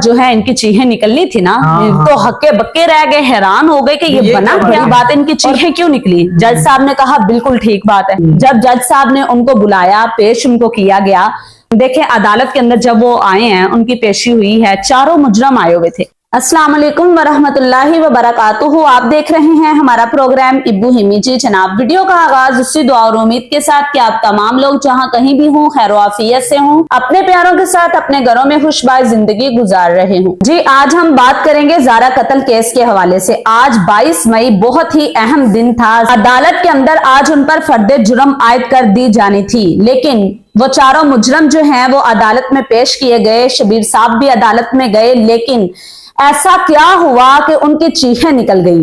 जो है इनकी चीखें निकलनी थी ना, तो हक्के बक्के रह गए, हैरान हो गए कि ये बना क्या बात, इनकी चीखें क्यों निकली। जज साहब ने कहा बिल्कुल ठीक बात है। जब जज साहब ने उनको बुलाया, पेश उनको किया गया, देखें अदालत के अंदर जब वो आए हैं, उनकी पेशी हुई है, चारों मुजरम आए हुए थे। अस्सलाम वालेकुम वरहमतुल्लाहि वबरकातुहू। आप देख रहे हैं हमारा प्रोग्राम इब्बू हिमी जी। जनाब, वीडियो का आगाज उसी दुआ और उम्मीद के साथ कि आप तमाम लोग जहां कहीं भी हों, खैर आफियत से हों, अपने प्यारों के साथ अपने घरों में खुशबाज जिंदगी गुजार रहे हों। जी, आज हम बात करेंगे ज़ारा कत्ल केस के हवाले से। आज 22 मई बहुत ही अहम दिन था। अदालत के अंदर आज उन पर फर्द जुर्म आयद कर दी जानी थी, लेकिन वो चारों मुजरम जो हैं वो अदालत में पेश किए गए। शबीर साहब भी अदालत में गए, लेकिन ऐसा क्या हुआ कि उनकी चीखें निकल गई।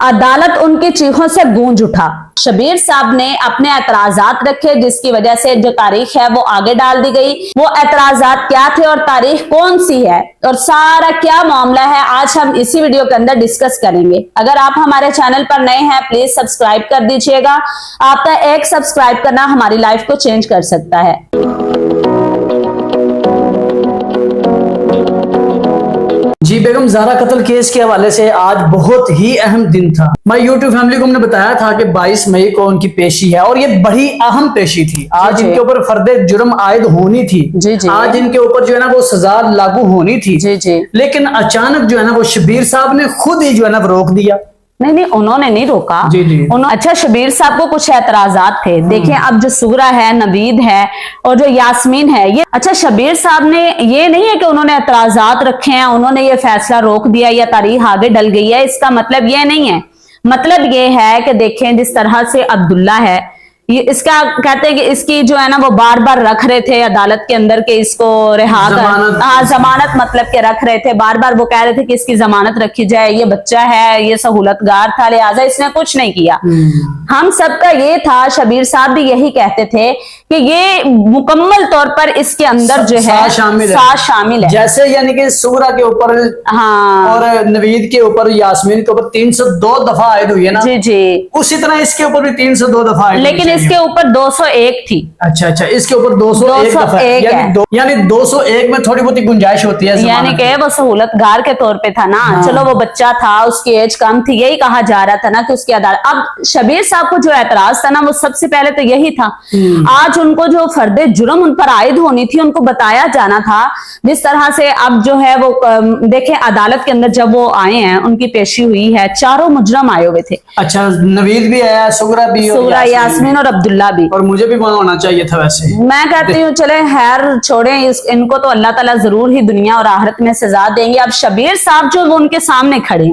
अदालत उनकी चीखों से गूंज उठा। शबीर साहब ने अपने एतराजात रखे, जिसकी वजह से जो तारीख है वो आगे डाल दी गई। वो एतराजात क्या थे और तारीख कौन सी है और सारा क्या मामला है, आज हम इसी वीडियो के अंदर डिस्कस करेंगे। अगर आप हमारे चैनल पर नए हैं, प्लीज सब्सक्राइब कर दीजिएगा। आपका एक सब्सक्राइब करना हमारी लाइफ को चेंज कर सकता है। जी बेगम, ज़ारा कत्ल केस के हवाले से आज बहुत ही अहम दिन था। मैं यूट्यूब फैमिली को हमने बताया था कि 22 मई को उनकी पेशी है और ये बड़ी अहम पेशी थी। आज इनके ऊपर फर्दे जुर्म आयद होनी थी। आज इनके ऊपर जो है ना वो सजा लागू होनी थी। लेकिन अचानक जो है ना वो शबीर साहब ने खुद ही जो है ना रोक दिया। नहीं, उन्होंने नहीं रोका। अच्छा, शबीर साहब को कुछ एतराजात थे। देखिए, अब जो सुगरा है, नवीद है और जो यास्मीन है, ये अच्छा शबीर साहब ने ये नहीं है कि उन्होंने एतराजात रखे हैं, उन्होंने ये फैसला रोक दिया या तारीख आगे डल गई है, इसका मतलब ये नहीं है। मतलब ये है कि देखें, जिस तरह से अब्दुल्ला है, ये इसका कहते हैं कि इसकी जो है ना वो बार बार रख रहे थे अदालत के अंदर के इसको रिहा कर, जमानत मतलब के रख रहे थे। बार बार वो कह रहे थे कि इसकी जमानत रखी जाए, ये बच्चा है, ये सहूलतगार था, लिहाजा इसने कुछ नहीं किया। हम सबका ये था, शबीर साहब भी यही कहते थे कि ये मुकम्मल तौर पर इसके अंदर जो है शामिल है। जैसे यानी कि सूरा के ऊपर और नवीद के ऊपर, यास्मीन के ऊपर 302 दफा आयद हुई है ना। जी, उसी तरह इसके ऊपर भी 302 दफा, लेकिन इसके ऊपर 201 थी। अच्छा, इसके ऊपर 201 दफा, यानी 201 में थोड़ी बहुत गुंजाइश होती है, यानी कि वो सहूलतगार के तौर पे था ना। चलो, वो बच्चा था, उसकी एज कम थी, यही कहा जा रहा था ना कि उसकी अदालत। अब शबीर साहब को जो एतराज था ना वो सबसे पहले तो यही था, आज उनको जो फर्दे जुर्म उन पर आयद होनी थी उनको बताया जाना था। जिस तरह से अब जो है वो देखें अदालत के अंदर जब वो आए हैं, उनकी पेशी हुई है, चारों मुजरम आए हुए थे। अच्छा, नवीद भी आया, सुगरा भी, यास्मीन और अब्दुल्ला भी, और मुझे भी वहां होना चाहिए था। वैसे मैं कहती हूँ चले खैर छोड़ें, इनको तो अल्लाह ताला जरूर ही दुनिया और आखिरत में सजा देंगे। अब शबीर साहब जो वो उनके सामने खड़े हैं,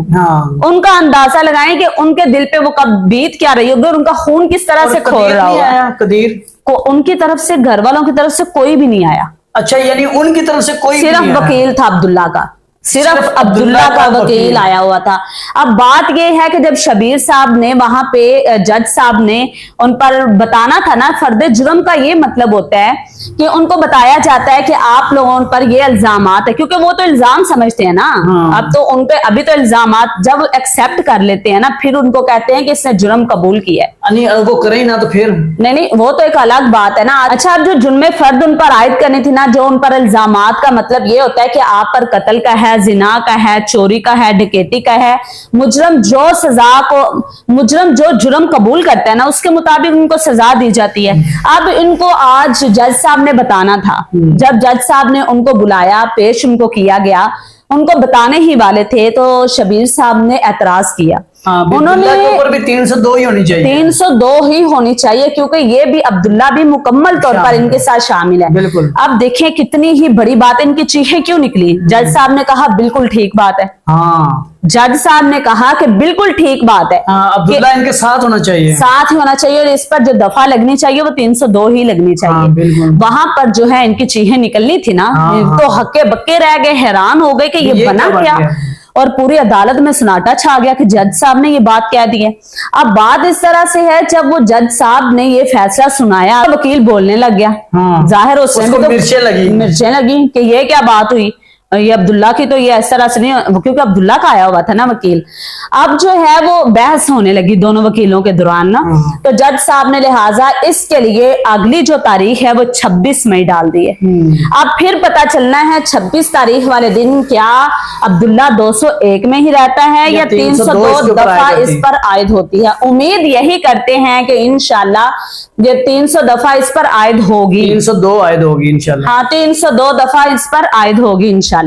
उनका अंदाजा लगाएं कि उनके दिल पे वो कब बीत क्या रही होगी और उनका खून किस तरह से खोल रहा होगा। कदीर को उनकी तरफ से, घर वालों की तरफ से कोई भी नहीं आया। अच्छा, यानी उनकी तरफ से कोई, सिर्फ वकील था अब्दुल्ला का, सिर्फ अब्दुल्ला का वकील आया हुआ था। अब बात यह है कि जब शबीर साहब ने वहां पे जज साहब ने उन पर बताना था ना, फर्द जुर्म का ये मतलब होता है कि उनको बताया जाता है कि आप लोगों पर ये इल्जामात है, क्योंकि वो तो इल्जाम समझते हैं ना। अब तो उनके अभी तो इल्जामात जब एक्सेप्ट कर लेते हैं ना, फिर उनको कहते हैं कि इसने जुर्म कबूल किया है। वो करे ना तो फिर नहीं, वो तो एक अलग बात है ना। अच्छा, अब जो जुर्म फर्द उन पर आयद करनी थी ना, जो उन पर इल्जामात का मतलब ये होता है कि आप पर कत्ल का है, जिना का है, चोरी का है, डकैती का है। मुजरम जो जुर्म कबूल करता है ना, उसके मुताबिक उनको सजा दी जाती है। अब इनको आज जज साहब ने बताना था। जब जज साहब ने उनको बुलाया, पेश उनको किया गया, उनको बताने ही वाले थे, तो शबीर साहब ने एतराज किया। उन्होंने ऊपर भी 302 ही होनी चाहिए, 302 ही होनी चाहिए, क्योंकि ये भी अब्दुल्ला भी मुकम्मल तौर पर इनके साथ शामिल है। बिल्कुल। अब देखें कितनी ही बड़ी बात है, इनकी चीखें क्यों निकली। जज साहब ने कहा बिल्कुल ठीक बात है। जज साहब ने कहा कि बिल्कुल ठीक बात है, अब्दुल्ला इनके साथ होना चाहिए, साथ ही होना चाहिए, और इस पर जो दफा लगनी चाहिए वो 302 ही लगनी चाहिए। वहां पर जो है इनकी चीखें निकलनी थी ना, तो हक्के बक्के रह गए, हैरान हो गए कि ये बना क्या, और पूरी अदालत में सन्नाटा छा गया कि जज साहब ने ये बात कह दी है। अब बात इस तरह से है, जब वो जज साहब ने ये फैसला सुनाया, वकील बोलने लग गया। जाहिर उसको मिर्चें लगी कि ये क्या बात हुई। ये अब्दुल्ला की तो ये इस तरह से नहीं, क्योंकि अब्दुल्ला का आया हुआ था ना वकील। अब जो है वो बहस होने लगी दोनों वकीलों के दौरान ना, तो जज साहब ने लिहाजा इसके लिए अगली जो तारीख है वो 26 मई डाल दी है। अब फिर पता चलना है 26 तारीख वाले दिन क्या अब्दुल्ला 201 में ही रहता है या 302 दफा इस पर आयद होती है। उम्मीद यही करते हैं कि इंशाल्लाह ये 300 दफा इस पर आयद होगी, 302 आयद होगी इंशाल्लाह। हाँ 302 दफा इस पर आयद होगी इंशाल्लाह।